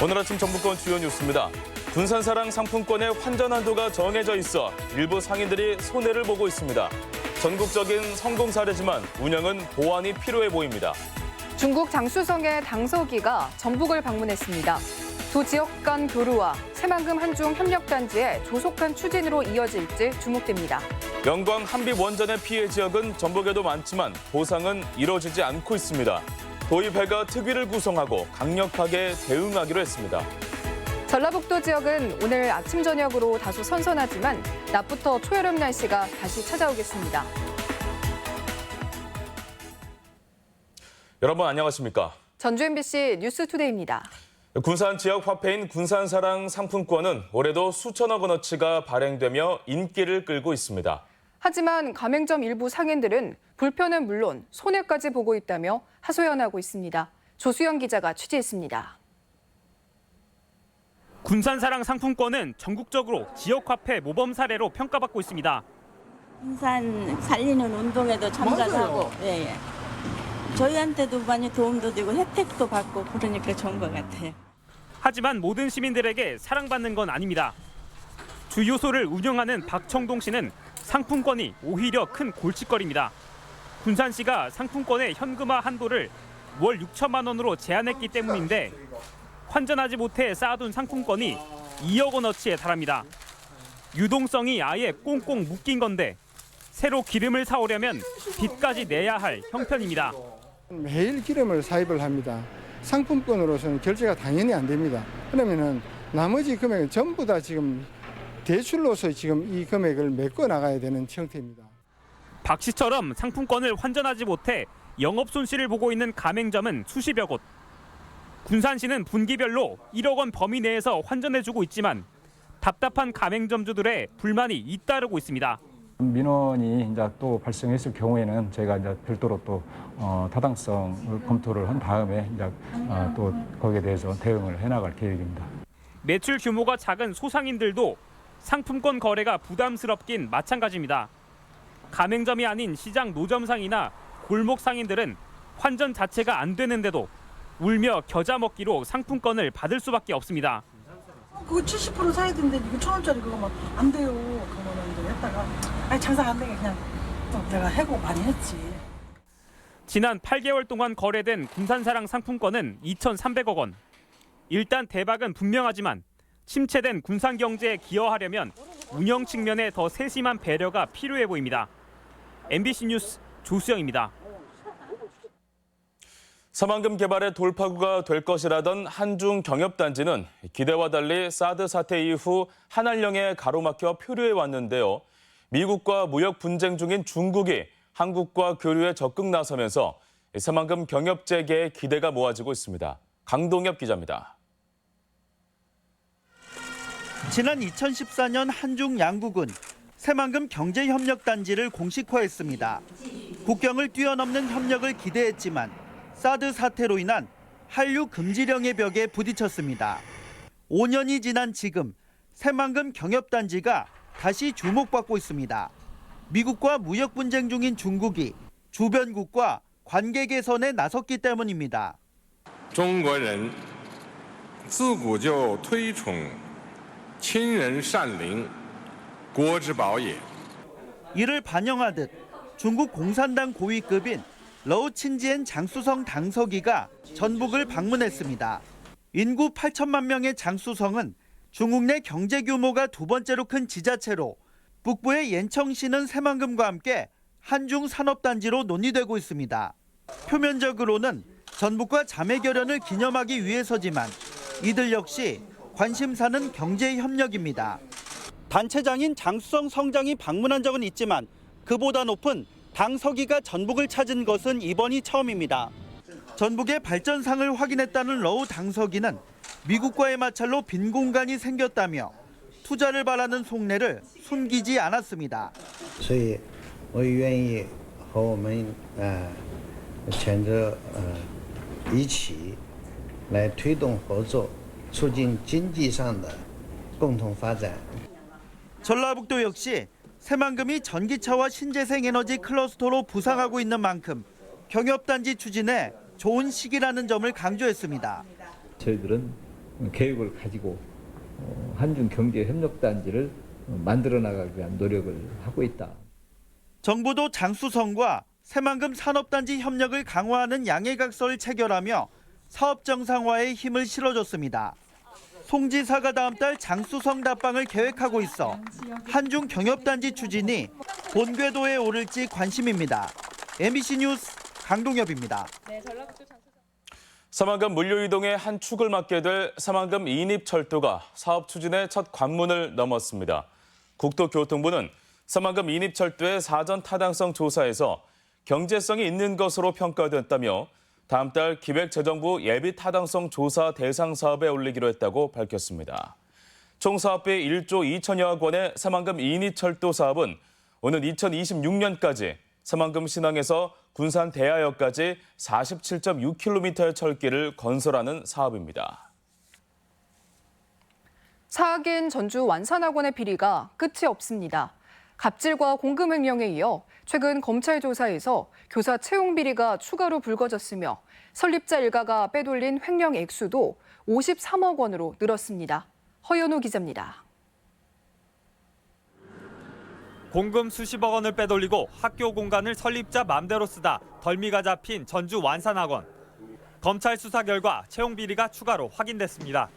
오늘 아침 정부권 주요 뉴스입니다. 군산사랑 상품권의 환전 한도가 정해져 있어 일부 상인들이 손해를 보고 있습니다. 전국적인 성공 사례지만 운영은 보완이 필요해 보입니다. 중국 장쑤성의 당서기가 전북을 방문했습니다. 두 지역 간 교류와 새만금 한중 협력단지의 조속한 추진으로 이어질지 주목됩니다. 영광 한빛 원전의 피해 지역은 전북에도 많지만 보상은 이뤄지지 않고 있습니다. 도의회가 특위를 구성하고 강력하게 대응하기로 했습니다. 전라북도 지역은 오늘 아침 저녁으로 다소 선선하지만 낮부터 초여름 날씨가 다시 찾아오겠습니다. 여러분 안녕하십니까? 전주 MBC 뉴스투데이입니다. 군산 지역 화폐인 군산사랑 상품권은 올해도 수천억 원어치가 발행되며 인기를 끌고 있습니다. 하지만 가맹점 일부 상인들은 불편은 물론 손해까지 보고 있다며 하소연하고 있습니다. 조수영 기자가 취재했습니다. 군산사랑 상품권은 전국적으로 지역화폐 모범 사례로 평가받고 있습니다. 군산 살리는 운동에도 참가하고 예. 저희한테도 많이 도움도 되고 혜택도 받고 그러니까 좋은 것 같아요. 하지만 모든 시민들에게 사랑받는 건 아닙니다. 주유소를 운영하는 박청동 씨는 상품권이 오히려 큰 골칫거리입니다. 군산시가 상품권의 현금화 한도를 월 6천만 원으로 제한했기 때문인데 환전하지 못해 쌓아둔 상품권이 2억 원어치에 달합니다. 유동성이 아예 꽁꽁 묶인 건데 새로 기름을 사오려면 빚까지 내야 할 형편입니다. 매일 기름을 사입을 합니다. 상품권으로서는 결제가 당연히 안 됩니다. 그러면은 나머지 금액은 전부 다 지금 대출로서 지금 이 금액을 메꿔 나가야 되는 형태입니다. 박 씨처럼 상품권을 환전하지 못해 영업 손실을 보고 있는 가맹점은 수십여 곳. 군산시는 분기별로 1억 원 범위 내에서 환전해주고 있지만 답답한 가맹점주들의 불만이 잇따르고 있습니다. 민원이 이제 또 발생했을 경우에는 저희가 이제 별도로 또 타당성을 검토를 한 다음에 이제 또 거기에 대해서 대응을 해나갈 계획입니다. 매출 규모가 작은 소상인들도 상품권 거래가 부담스럽긴 마찬가지입니다. 가맹점이 아닌 시장 노점상이나 골목 상인들은 환전 자체가 안 되는데도 울며 겨자 먹기로 상품권을 받을 수밖에 없습니다. 그거 70% 사야 되는데 이거 1,000원짜리 그거 막 안 돼요. 그거는 이제 했다가 아니 장사 안 되게 그냥 또 내가 해고 많이 했지. 지난 8개월 동안 거래된 군산사랑 상품권은 2,300억 원. 일단 대박은 분명하지만 침체된 군산 경제에 기여하려면 운영 측면에 더 세심한 배려가 필요해 보입니다. MBC 뉴스 조수영입니다. 새만금 개발의 돌파구가 될 것이라던 한중 경협단지는 기대와 달리 사드 사태 이후 한알령에 가로막혀 표류해 왔는데요. 미국과 무역 분쟁 중인 중국이 한국과 교류에 적극 나서면서 새만금 경협 재개에 기대가 모아지고 있습니다. 강동엽 기자입니다. 지난 2014년 한중 양국은 새만금 경제협력단지를 공식화했습니다. 국경을 뛰어넘는 협력을 기대했지만 사드 사태로 인한 한류 금지령의 벽에 부딪혔습니다. 5년이 지난 지금 새만금 경협단지가 다시 주목받고 있습니다. 미국과 무역 분쟁 중인 중국이 주변국과 관계 개선에 나섰기 때문입니다. 中国人自古就推崇亲人善邻，国之宝也。 이를 반영하듯 중국 공산당 고위급인 러우 친지엔 장쑤성 당서기가 전북을 방문했습니다. 인구 8천만 명의 장쑤성은 중국 내 경제 규모가 두 번째로 큰 지자체로 북부의 옌청시는 새만금과 함께 한중 산업단지로 논의되고 있습니다. 표면적으로는 전북과 자매결연을 기념하기 위해서지만 이들 역시 관심사는 경제협력입니다. 단체장인 장쑤성 성장이 방문한 적은 있지만 그보다 높은 당서기가 전북을 찾은 것은 이번이 처음입니다. 전북의 발전상을 확인했다는 러우 당서기는 미국과의 마찰로 빈 공간이 생겼다며 투자를 바라는 속내를 숨기지 않았습니다. 所以我愿意和我们全着一起来推动合作，促进经济上的共同发展。 전라북도 역시 새만금이 전기차와 신재생에너지 클러스터로 부상하고 있는 만큼 경협단지 추진에 좋은 시기라는 점을 강조했습니다. 저희들은 계획을 가지고 한중 경제 협력 단지를 만들어 나가기 위한 노력을 하고 있다. 정부도 장수성과 새만금 산업단지 협력을 강화하는 양해각서를 체결하며 사업 정상화에 힘을 실어줬습니다. 송 지사가 다음 달 장수성 답방을 계획하고 있어 한중 경협단지 추진이 본궤도에 오를지 관심입니다. MBC 뉴스 강동엽입니다. 새만금 물류이동의 한 축을 맡게 될 새만금 인입철도가 사업 추진의 첫 관문을 넘었습니다. 국토교통부는 새만금 인입철도의 사전 타당성 조사에서 경제성이 있는 것으로 평가됐다며 다음 달 기획재정부 예비 타당성 조사 대상 사업에 올리기로 했다고 밝혔습니다. 총 사업비 1조 2천여억 원의 새만금 인입철도 사업은 오는 2026년까지 새만금 신항에서 군산 대하역까지 47.6km의 철길을 건설하는 사업입니다. 사학인 전주 완산학원의 비리가 끝이 없습니다. 갑질과 공금 횡령에 이어 최근 검찰 조사에서 교사 채용 비리가 추가로 불거졌으며 설립자 일가가 빼돌린 횡령 액수도 53억 원으로 늘었습니다. 허연우 기자입니다. 공금 수십억 원을 빼돌리고 학교 공간을 설립자 맘대로 쓰다 덜미가 잡힌 전주 완산학원. 검찰 수사 결과 채용 비리가 추가로 확인됐습니다.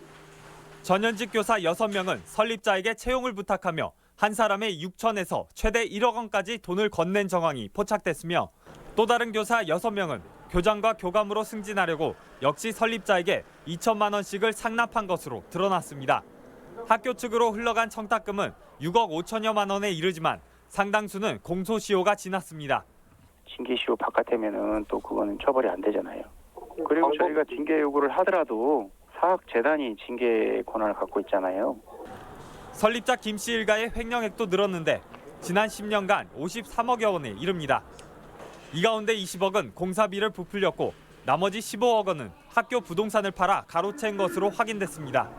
전현직 교사 6명은 설립자에게 채용을 부탁하며 한 사람의 6천에서 최대 1억 원까지 돈을 건넨 정황이 포착됐으며 또 다른 교사 6명은 교장과 교감으로 승진하려고 역시 설립자에게 2천만 원씩을 상납한 것으로 드러났습니다. 학교 측으로 흘러간 청탁금은 6억 5천여만 원에 이르지만 상당수는 공소시효가 지났습니다. 징계시효 바깥이면은 또 그거는 처벌이 안 되잖아요. 그리고 저희가 징계 요구를 하더라도 사학재단이 징계 권한을 갖고 있잖아요. 설립자 김 씨 일가의 횡령액도 늘었는데 지난 10년간 53억여 원에 이릅니다. 이 가운데 20억은 공사비를 부풀렸고 나머지 15억 원은 학교 부동산을 팔아 가로챈 것으로 확인됐습니다.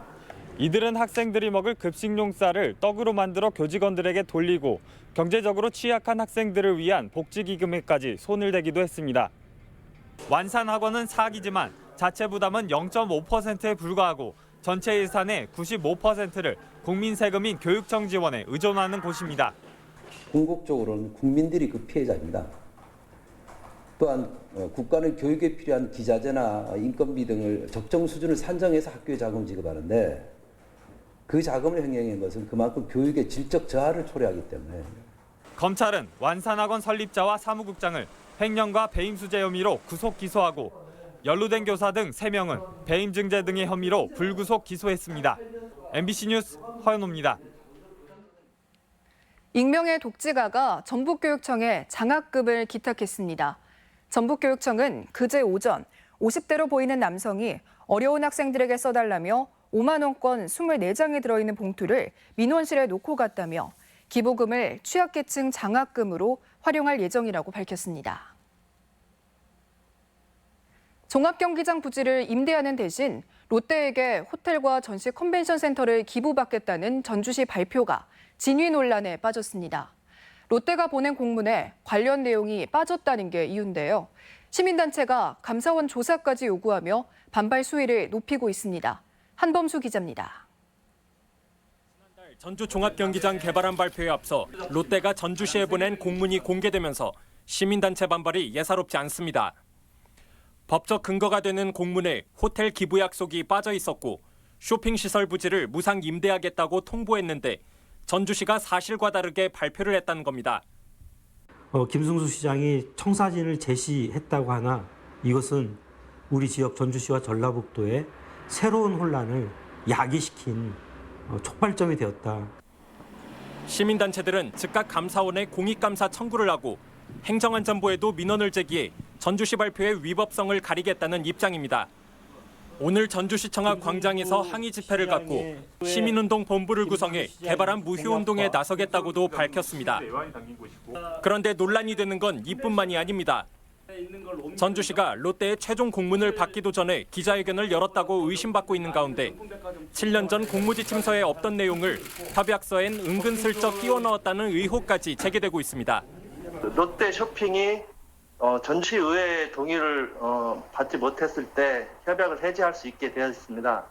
이들은 학생들이 먹을 급식용 쌀을 떡으로 만들어 교직원들에게 돌리고 경제적으로 취약한 학생들을 위한 복지기금에까지 손을 대기도 했습니다. 완산학원은 사학이지만 자체 부담은 0.5%에 불과하고 전체 예산의 95%를 국민 세금인 교육청 지원에 의존하는 곳입니다. 궁극적으로는 국민들이 그 피해자입니다. 또한 국가는 교육에 필요한 기자재나 인건비 등을 적정 수준을 산정해서 학교에 자금 지급하는데 그 자금을 횡령한 것은 그만큼 교육의 질적 저하를 초래하기 때문에 검찰은 완산학원 설립자와 사무국장을 횡령과 배임수재 혐의로 구속 기소하고 연루된 교사 등 3명은 배임 증제 등의 혐의로 불구속 기소했습니다. MBC 뉴스 허연호입니다. 익명의 독지가가 전북교육청에 장학금을 기탁했습니다. 전북교육청은 그제 오전 50대로 보이는 남성이 어려운 학생들에게 써달라며 5만 원권 24장이 들어있는 봉투를 민원실에 놓고 갔다며 기부금을 취약계층 장학금으로 활용할 예정이라고 밝혔습니다. 종합경기장 부지를 임대하는 대신 롯데에게 호텔과 전시 컨벤션 센터를 기부받겠다는 전주시 발표가 진위 논란에 빠졌습니다. 롯데가 보낸 공문에 관련 내용이 빠졌다는 게 이유인데요. 시민단체가 감사원 조사까지 요구하며 반발 수위를 높이고 있습니다. 한범수 기자입니다. 지난달 전주 종합경기장 개발안 발표에 앞서 롯데가 전주시에 보낸 공문이 공개되면서 시민단체 반발이 예사롭지 않습니다. 법적 근거가 되는 공문에 호텔 기부 약속이 빠져 있었고 쇼핑시설 부지를 무상 임대하겠다고 통보했는데 전주시가 사실과 다르게 발표를 했다는 겁니다. 김승수 시장이 청사진을 제시했다고 하나 이것은 우리 지역 전주시와 전라북도에 새로운 혼란을 야기시킨 촉발점이 되었다. 시민단체들은 즉각 감사원에 공익감사 청구를 하고 행정안전부에도 민원을 제기해 전주시 발표의 위법성을 가리겠다는 입장입니다. 오늘 전주시청 앞 광장에서 항의 집회를 갖고 시민운동 본부를 구성해 개발안 무효운동에 나서겠다고도 밝혔습니다. 그런데 논란이 되는 건 이뿐만이 아닙니다. 전주시가 롯데의 최종 공문을 받기도 전에 기자회견을 열었다고 의심받고 있는 가운데 7년 전 공무지침서에 없던 내용을 협약서엔 은근슬쩍 끼워 넣었다는 의혹까지 제기되고 있습니다. 롯데 쇼핑이 전주의회의 동의를 받지 못했을 때 협약을 해지할 수 있게 되어 있습니다.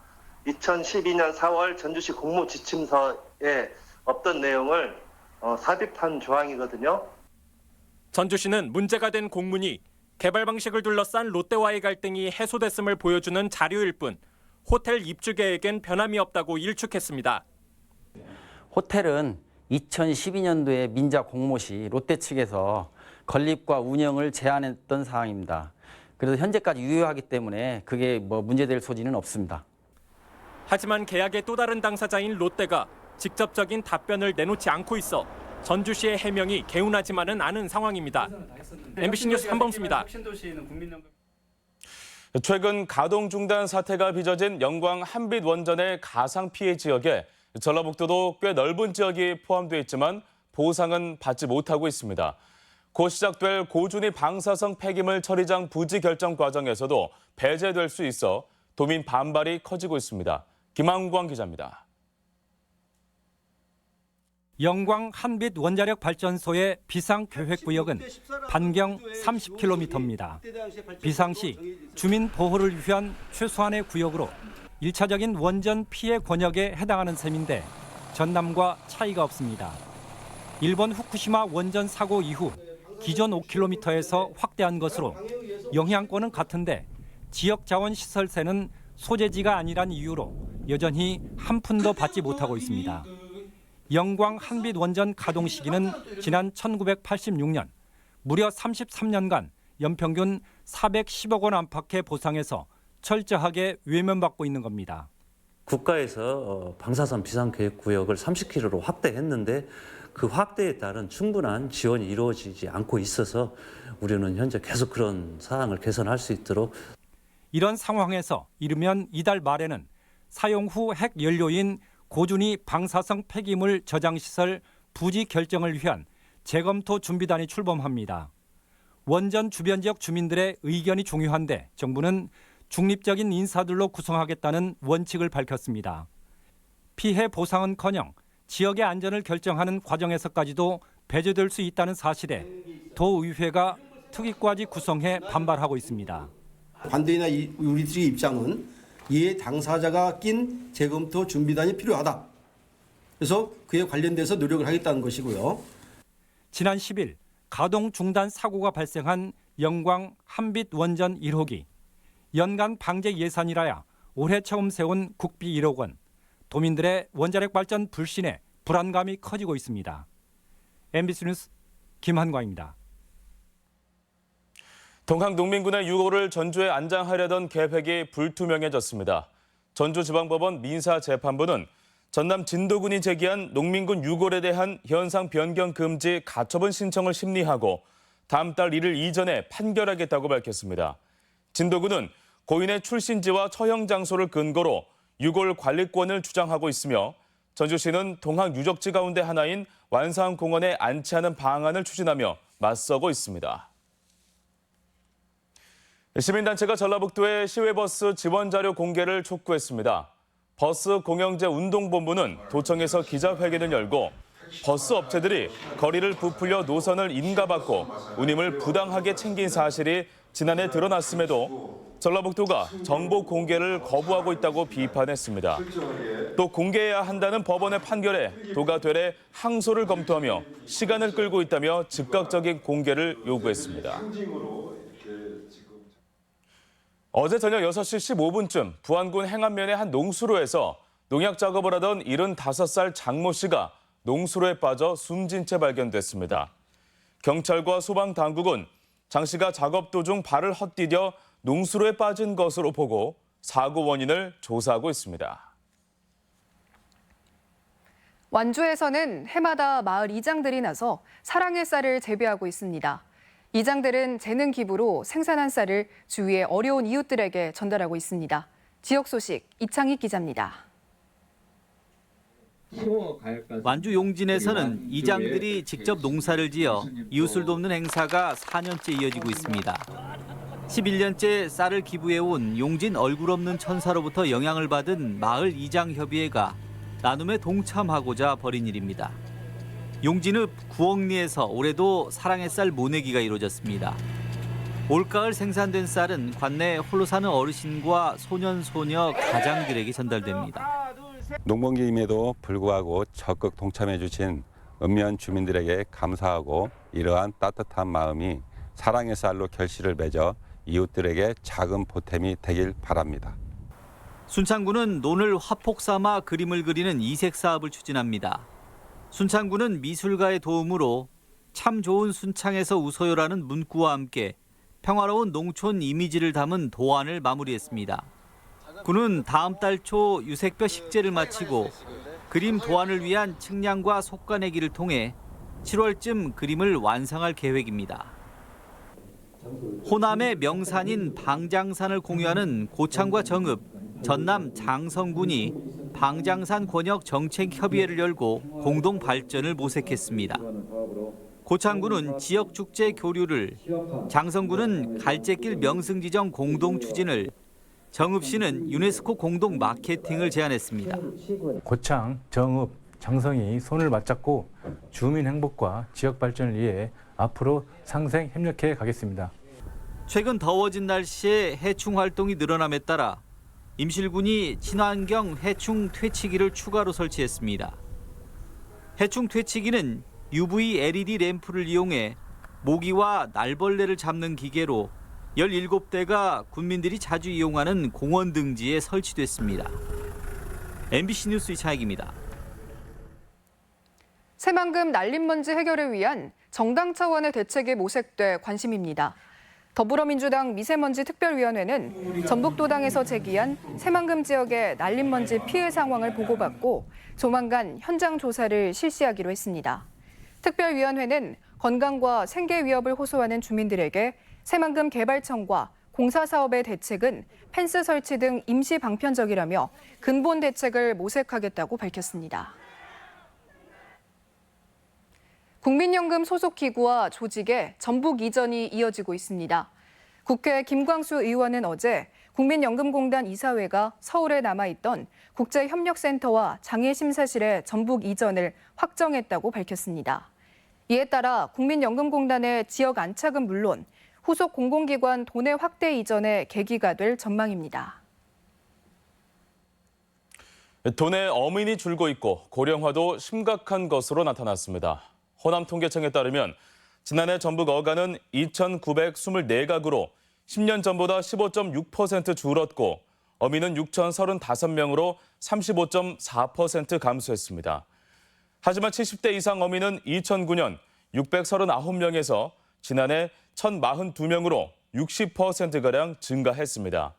2012년 4월 전주시 공무지침서에 없던 내용을 삽입한 조항이거든요. 전주시는 문제가 된 공문이 개발 방식을 둘러싼 롯데와의 갈등이 해소됐음을 보여주는 자료일 뿐 호텔 입주 계획엔 변함이 없다고 일축했습니다. 호텔은 2012년도에 민자 공모 시 롯데 측에서 건립과 운영을 제한했던 사항입니다. 그래서 현재까지 유효하기 때문에 그게 문제될 소지는 없습니다. 하지만 계약의 또 다른 당사자인 롯데가 직접적인 답변을 내놓지 않고 있어 전주시의 해명이 개운하지만은 않은 상황입니다. MBC 뉴스 한범수입니다. 최근 가동 중단 사태가 빚어진 영광 한빛 원전의 가상 피해 지역에 전라북도도 꽤 넓은 지역이 포함되어 있지만 보상은 받지 못하고 있습니다. 곧 시작될 고준위 방사성 폐기물 처리장 부지 결정 과정에서도 배제될 수 있어 도민 반발이 커지고 있습니다. 김한광 기자입니다. 영광 한빛 원자력 발전소의 비상계획구역은 반경 30km입니다. 비상시 주민 보호를 위한 최소한의 구역으로 1차적인 원전 피해 권역에 해당하는 셈인데 전남과 차이가 없습니다. 일본 후쿠시마 원전 사고 이후 기존 5km에서 확대한 것으로 영향권은 같은데 지역자원시설세는 소재지가 아니란 이유로 여전히 한 푼도 받지 못하고 있습니다. 영광 한빛 원전 가동 시기는 지난 1986년, 무려 33년간 연평균 410억 원 안팎의 보상에서 철저하게 외면받고 있는 겁니다. 국가에서 방사선 비상계획구역을 30km로 확대했는데 그 확대에 따른 충분한 지원이 이루어지지 않고 있어서 우리는 현재 계속 그런 사항을 개선할 수 있도록. 이런 상황에서 이르면 이달 말에는 사용 후 핵 연료인 고준위 방사성 폐기물 저장시설 부지 결정을 위한 재검토 준비단이 출범합니다. 원전 주변 지역 주민들의 의견이 중요한데 정부는 중립적인 인사들로 구성하겠다는 원칙을 밝혔습니다. 피해 보상은커녕 지역의 안전을 결정하는 과정에서까지도 배제될 수 있다는 사실에 도의회가 특위과지 구성해 반발하고 있습니다. 반대이나 우리들의 입장은 이에 당사자가 낀 재검토 준비단이 필요하다. 그래서 그에 관련돼서 노력을 하겠다는 것이고요. 지난 10일 가동 중단 사고가 발생한 영광 한빛 원전 1호기. 연간 방제 예산이라야 올해 처음 세운 국비 1억 원. 도민들의 원자력 발전 불신에 불안감이 커지고 있습니다. MBC 뉴스 김한광입니다. 동학농민군의 유고를 전주에 안장하려던 계획이 불투명해졌습니다. 전주지방법원 민사재판부는 전남 진도군이 제기한 농민군 유골에 대한 현상 변경 금지 가처분 신청을 심리하고 다음 달 1일 이전에 판결하겠다고 밝혔습니다. 진도군은 고인의 출신지와 처형 장소를 근거로 유골 관리권을 주장하고 있으며 전주시는 동학 유적지 가운데 하나인 완산공원에 안치하는 방안을 추진하며 맞서고 있습니다. 시민단체가 전라북도의 시외버스 지원 자료 공개를 촉구했습니다. 버스 공영제 운동본부는 도청에서 기자회견을 열고 버스 업체들이 거리를 부풀려 노선을 인가받고 운임을 부당하게 챙긴 사실이 지난해 드러났음에도 전라북도가 정보 공개를 거부하고 있다고 비판했습니다. 또 공개해야 한다는 법원의 판결에 도가 되레 항소를 검토하며 시간을 끌고 있다며 즉각적인 공개를 요구했습니다. 어제 저녁 6시 15분쯤 부안군 행안면의 한 농수로에서 농약 작업을 하던 75살 장모 씨가 농수로에 빠져 숨진 채 발견됐습니다. 경찰과 소방당국은 장 씨가 작업 도중 발을 헛디뎌 농수로에 빠진 것으로 보고 사고 원인을 조사하고 있습니다. 완주에서는 해마다 마을 이장들이 나서 사랑의 쌀을 재배하고 있습니다. 이장들은 재능 기부로 생산한 쌀을 주위의 어려운 이웃들에게 전달하고 있습니다. 지역 소식 이창희 기자입니다. 완주 용진에서는 이장들이 직접 농사를 지어 이웃을 돕는 행사가 4년째 이어지고 있습니다. 11년째 쌀을 기부해온 용진 얼굴 없는 천사로부터 영향을 받은 마을 이장협의회가 나눔에 동참하고자 벌인 일입니다. 용진읍 구억리에서 올해도 사랑의 쌀 모내기가 이루어졌습니다. 올가을 생산된 쌀은 관내에 홀로 사는 어르신과 소년, 소녀, 가장들에게 전달됩니다. 농번기임에도 불구하고 적극 동참해 주신 읍면 주민들에게 감사하고 이러한 따뜻한 마음이 사랑의 쌀로 결실을 맺어 이웃들에게 작은 보탬이 되길 바랍니다. 순창구는 논을 화폭 삼아 그림을 그리는 이색 사업을 추진합니다. 순창구는 미술가의 도움으로 참 좋은 순창에서 웃어요라는 문구와 함께 평화로운 농촌 이미지를 담은 도안을 마무리했습니다. 구는 다음 달 초 유색뼈 식재를 마치고 그림 도안을 위한 측량과 속가내기를 통해 7월쯤 그림을 완성할 계획입니다. 호남의 명산인 방장산을 공유하는 고창과 정읍, 전남 장성군이 방장산 권역 정책협의회를 열고 공동 발전을 모색했습니다. 고창군은 지역 축제 교류를, 장성군은 갈제길 명승 지정 공동 추진을, 정읍시는 유네스코 공동 마케팅을 제안했습니다. 고창, 정읍, 장성이 손을 맞잡고 주민 행복과 지역 발전을 위해 앞으로 상생 협력해 가겠습니다. 최근 더워진 날씨에 해충 활동이 늘어남에 따라 임실군이 친환경 해충 퇴치기를 추가로 설치했습니다. 해충 퇴치기는 UV LED 램프를 이용해 모기와 날벌레를 잡는 기계로 17대가 군민들이 자주 이용하는 공원 등지에 설치됐습니다. MBC 뉴스 이창익입니다. 새만금 난림먼지 해결을 위한 정당 차원의 대책이 모색돼 관심입니다. 더불어민주당 미세먼지 특별위원회는 전북도당에서 제기한 새만금 지역의 난림먼지 피해 상황을 보고받고 조만간 현장 조사를 실시하기로 했습니다. 특별위원회는 건강과 생계 위협을 호소하는 주민들에게 새만금 개발청과 공사 사업의 대책은 펜스 설치 등 임시 방편적이라며 근본 대책을 모색하겠다고 밝혔습니다. 국민연금 소속 기구와 조직의 전북 이전이 이어지고 있습니다. 국회 김광수 의원은 어제 국민연금공단 이사회가 서울에 남아있던 국제협력센터와 장애심사실의 전북 이전을 확정했다고 밝혔습니다. 이에 따라 국민연금공단의 지역 안착은 물론 후속 공공기관 도내 확대 이전의 계기가 될 전망입니다. 도내 어민이 줄고 있고 고령화도 심각한 것으로 나타났습니다. 호남통계청에 따르면 지난해 전북 어간은 2,924가구로 10년 전보다 15.6% 줄었고 어민은 6,035명으로 35.4% 감소했습니다. 하지만 70대 이상 어민은 2009년 639명에서 지난해 1,042명으로 60%가량 증가했습니다.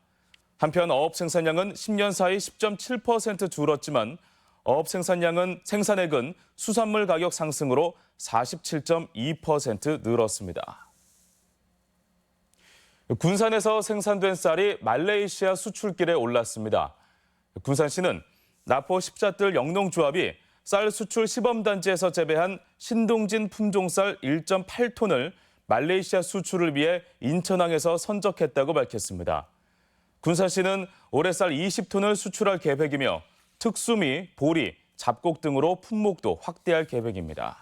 한편 어업 생산량은 10년 사이 10.7% 줄었지만 어업 생산액은 수산물 가격 상승으로 47.2% 늘었습니다. 군산에서 생산된 쌀이 말레이시아 수출길에 올랐습니다. 군산시는 나포 십자뜰 영농조합이 쌀 수출 시범단지에서 재배한 신동진 품종쌀 1.8톤을 말레이시아 수출을 위해 인천항에서 선적했다고 밝혔습니다. 군산시는 올해 쌀 20톤을 수출할 계획이며 특수미, 보리, 잡곡 등으로 품목도 확대할 계획입니다.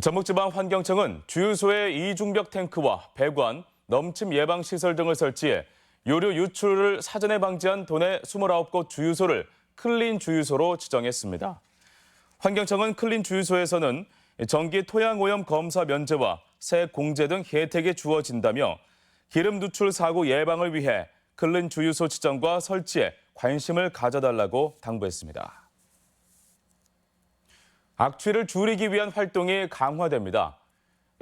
전북지방환경청은 주유소에 이중벽 탱크와 배관, 넘침 예방 시설 등을 설치해 요류 유출을 사전에 방지한 도내 29곳 주유소를 클린 주유소로 지정했습니다. 환경청은 클린 주유소에서는 정기 토양 오염 검사 면제와 새 공제 등 혜택이 주어진다며 기름 누출 사고 예방을 위해 클린 주유소 지정과 설치에 관심을 가져달라고 당부했습니다. 악취를 줄이기 위한 활동이 강화됩니다.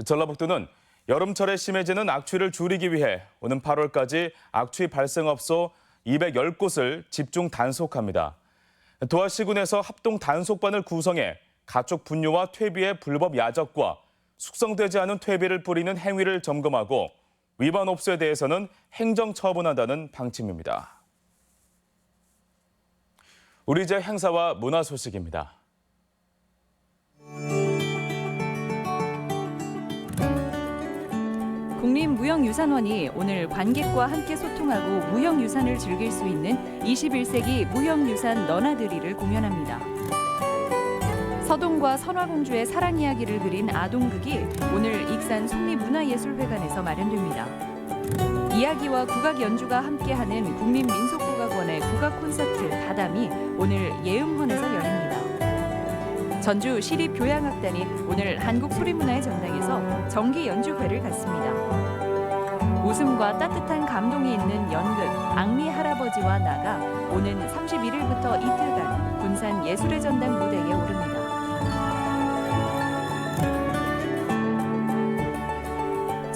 전라북도는 여름철에 심해지는 악취를 줄이기 위해 오는 8월까지 악취 발생업소 210곳을 집중 단속합니다. 도화시군에서 합동 단속반을 구성해 가축 분뇨와 퇴비의 불법 야적과 숙성되지 않은 퇴비를 뿌리는 행위를 점검하고 위반 업소에 대해서는 행정 처분한다는 방침입니다. 우리제 행사와 문화 소식입니다. 국립무형유산원이 오늘 관객과 함께 소통하고 무형유산을 즐길 수 있는 21세기 무형유산 너나들이를 공연합니다. 서동과 선화공주의 사랑 이야기를 그린 아동극이 오늘 익산 속리문화예술회관에서 마련됩니다. 이야기와 국악 연주가 함께하는 국민민속국악원의 국악 콘서트 다담이 오늘 예음원에서 열립니다. 전주 시립교향악단이 오늘 한국소리문화의 전당에서 정기 연주회를 갖습니다. 웃음과 따뜻한 감동이 있는 연극 앙리 할아버지와 나가 오는 31일부터 이틀간 군산 예술의 전당 무대에 오릅니다.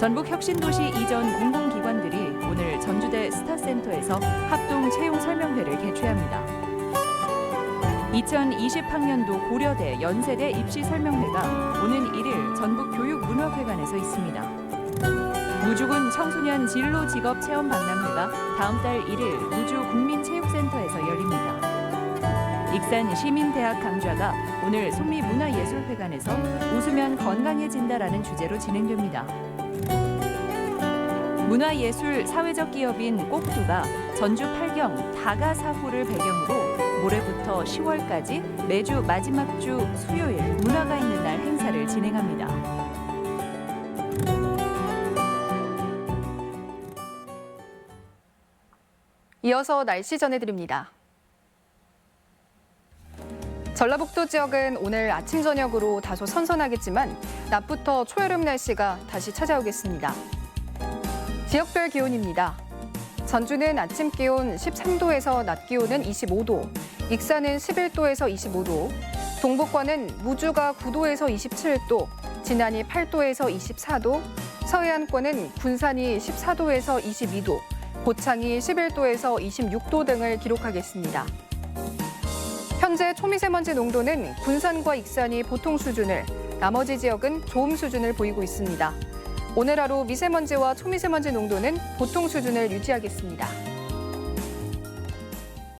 전북 혁신도시 이전 공공기관들이 오늘 전주대 스타센터에서 합동 채용 설명회를 개최합니다. 2020학년도 고려대 연세대 입시 설명회가 오는 1일 전북교육문화회관에서 있습니다. 무주군 청소년 진로 직업 체험 박람회가 다음 달 1일 무주국민체육센터에서 열립니다. 익산 시민대학 강좌가 오늘 속리문화예술회관에서 웃으면 건강해진다라는 주제로 진행됩니다. 문화예술 사회적 기업인 꼭두가 전주 팔경 다가사후를 배경으로 모레부터 10월까지 매주 마지막 주 수요일 문화가 있는 날 행사를 진행합니다. 이어서 날씨 전해드립니다. 전라북도 지역은 오늘 아침 저녁으로 다소 선선하겠지만 낮부터 초여름 날씨가 다시 찾아오겠습니다. 지역별 기온입니다. 전주는 아침 기온 13도에서 낮 기온은 25도, 익산은 11도에서 25도, 동북권은 무주가 9도에서 27도, 진안이 8도에서 24도, 서해안권은 군산이 14도에서 22도, 고창이 11도에서 26도 등을 기록하겠습니다. 현재 초미세먼지 농도는 군산과 익산이 보통 수준을, 나머지 지역은 좋음 수준을 보이고 있습니다. 오늘 하루 미세먼지와 초미세먼지 농도는 보통 수준을 유지하겠습니다.